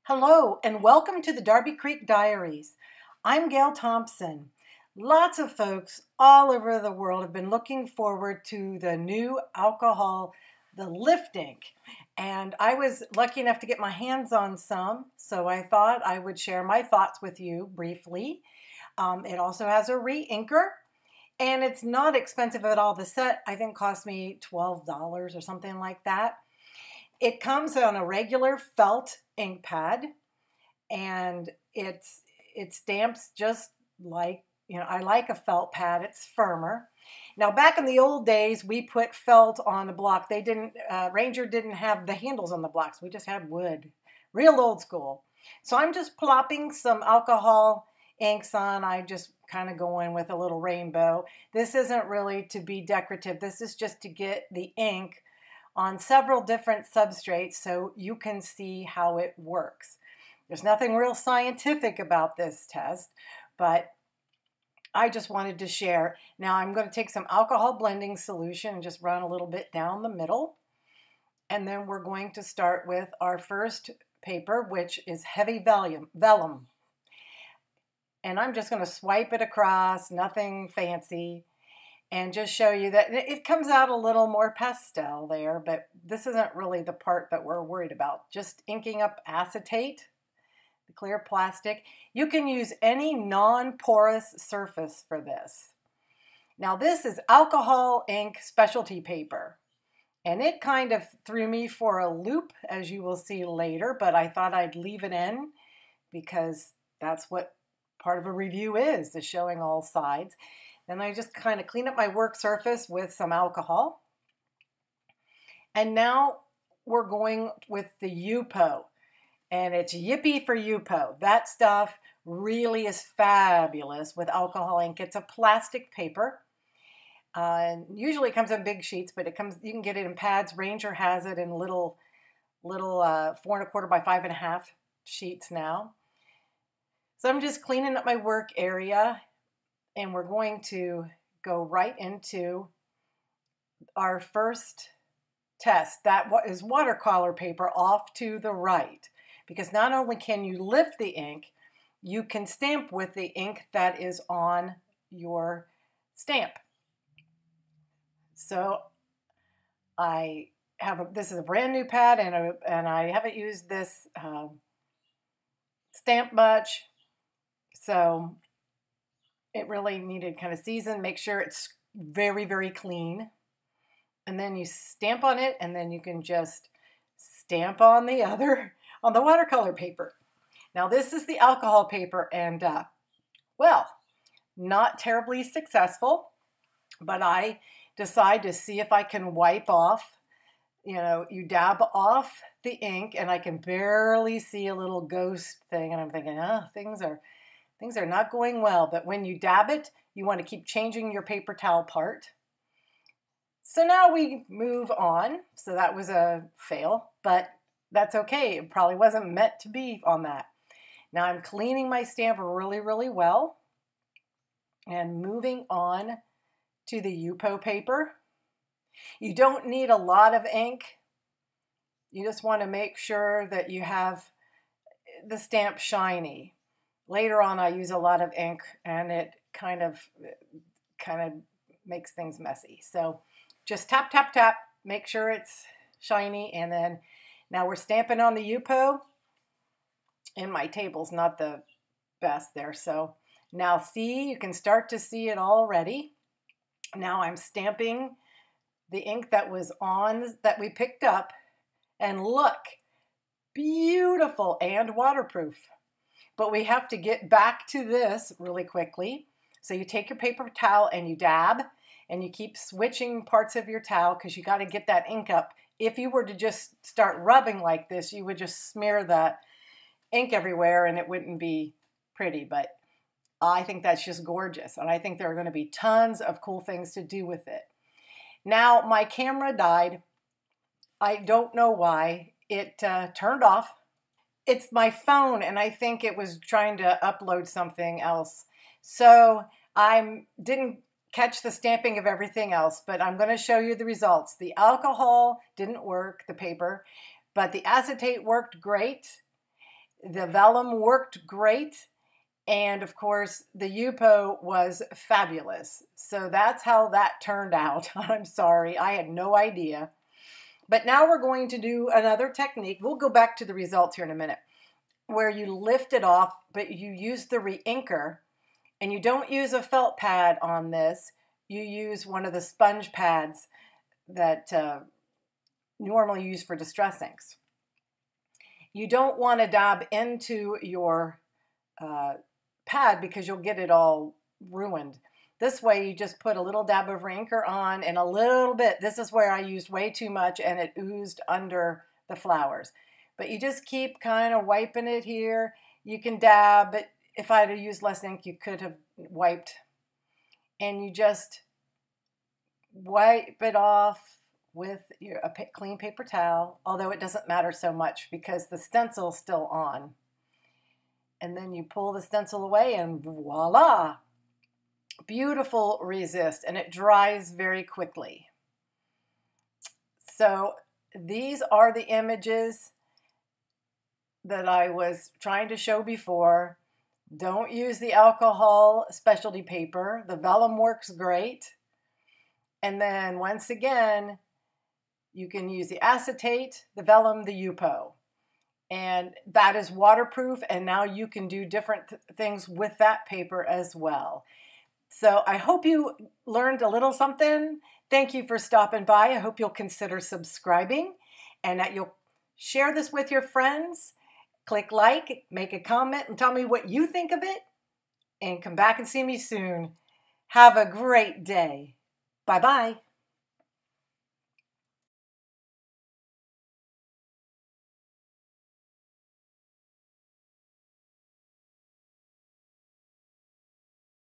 Hello and welcome to the Darby Creek Diaries. I'm Gale Thompson. Lots of folks all over the world have been looking forward to the new alcohol, the lift ink. And I was lucky enough to get my hands on some, so I thought I would share my thoughts with you briefly. It also has a Reinker, and it's not expensive at all. The set, I think, cost me $12 or something like that. It comes on a regular felt ink pad, and it stamps just like, I like a felt pad. It's firmer. Now, back in the old days, we put felt on the block. They didn't, Reinker didn't have the handles on the blocks. We just had wood, real old school. So I'm just plopping some alcohol inks on. I just kind of go in with a little rainbow. This isn't really to be decorative. This is just to get the ink on several different substrates so you can see how it works. There's nothing real scientific about this test, but I just wanted to share. Now I'm going to take some alcohol blending solution and just run a little bit down the middle. And then we're going to start with our first paper, which is heavy vellum. And I'm just going to swipe it across, nothing fancy. And just show you that it comes out a little more pastel there, but this isn't really the part that we're worried about. Just inking up acetate, the clear plastic. You can use any non-porous surface for this. Now this is alcohol ink specialty paper, and it kind of threw me for a loop, as you will see later, but I thought I'd leave it in because that's what part of a review is showing all sides. And I just kind of clean up my work surface with some alcohol. And now we're going with the Yupo. And it's yippee for Yupo. That stuff really is fabulous with alcohol ink. It's a plastic paper. And usually it comes in big sheets, but you can get it in pads. Reinker has it in little 4¼ by 5½ sheets now. So I'm just cleaning up my work area. And we're going to go right into our first test. That is watercolor paper off to the right. Because not only can you lift the ink, you can stamp with the ink that is on your stamp. So this is a brand new pad, and I haven't used this stamp much. So it really needed kind of season. Make sure it's very, very clean. And then you stamp on it, and then you can just stamp on the watercolor paper. Now this is the alcohol paper, and well, not terribly successful, but I decide to see if I can wipe off, you dab off the ink, and I can barely see a little ghost thing, and I'm thinking, things are not going well. But when you dab it, you want to keep changing your paper towel part. So now we move on. So that was a fail, but that's okay. It probably wasn't meant to be on that. Now I'm cleaning my stamp really, really well and moving on to the Yupo paper. You don't need a lot of ink. You just want to make sure that you have the stamp shiny. Later on, I use a lot of ink, and it kind of makes things messy. So just tap, tap, tap, make sure it's shiny, and then now we're stamping on the Yupo. And my table's not the best there. So now see, you can start to see it already. Now I'm stamping the ink that we picked up, and look, beautiful and waterproof. But we have to get back to this really quickly. So you take your paper towel and you dab, and you keep switching parts of your towel because you got to get that ink up. If you were to just start rubbing like this, you would just smear the ink everywhere and it wouldn't be pretty. But I think that's just gorgeous. And I think there are going to be tons of cool things to do with it. Now, my camera died. I don't know why. It turned off. It's my phone, and I think it was trying to upload something else. So I didn't catch the stamping of everything else, but I'm going to show you the results. The alcohol didn't work, the paper, but the acetate worked great. The vellum worked great. And of course, the Yupo was fabulous. So that's how that turned out. I'm sorry, I had no idea. But now we're going to do another technique. We'll go back to the results here in a minute, where you lift it off, but you use the Reinker, and you don't use a felt pad on this. You use one of the sponge pads that normally used for distress inks. You don't want to dab into your pad because you'll get it all ruined. This way you just put a little dab of Reinker on and a little bit. This is where I used way too much and it oozed under the flowers. But you just keep kind of wiping it here. You can dab, but if I had used less ink, you could have wiped. And you just wipe it off with a clean paper towel, although it doesn't matter so much because the stencil's still on. And then you pull the stencil away and voila! Beautiful resist, and it dries very quickly. So these are the images that I was trying to show before. Don't use the alcohol specialty paper. The vellum works great. And then once again, you can use the acetate, the vellum, the Yupo. And that is waterproof, and now you can do different things with that paper as well. So I hope you learned a little something. Thank you for stopping by. I hope you'll consider subscribing and that you'll share this with your friends. Click like, make a comment, and tell me what you think of it. And come back and see me soon. Have a great day. Bye-bye.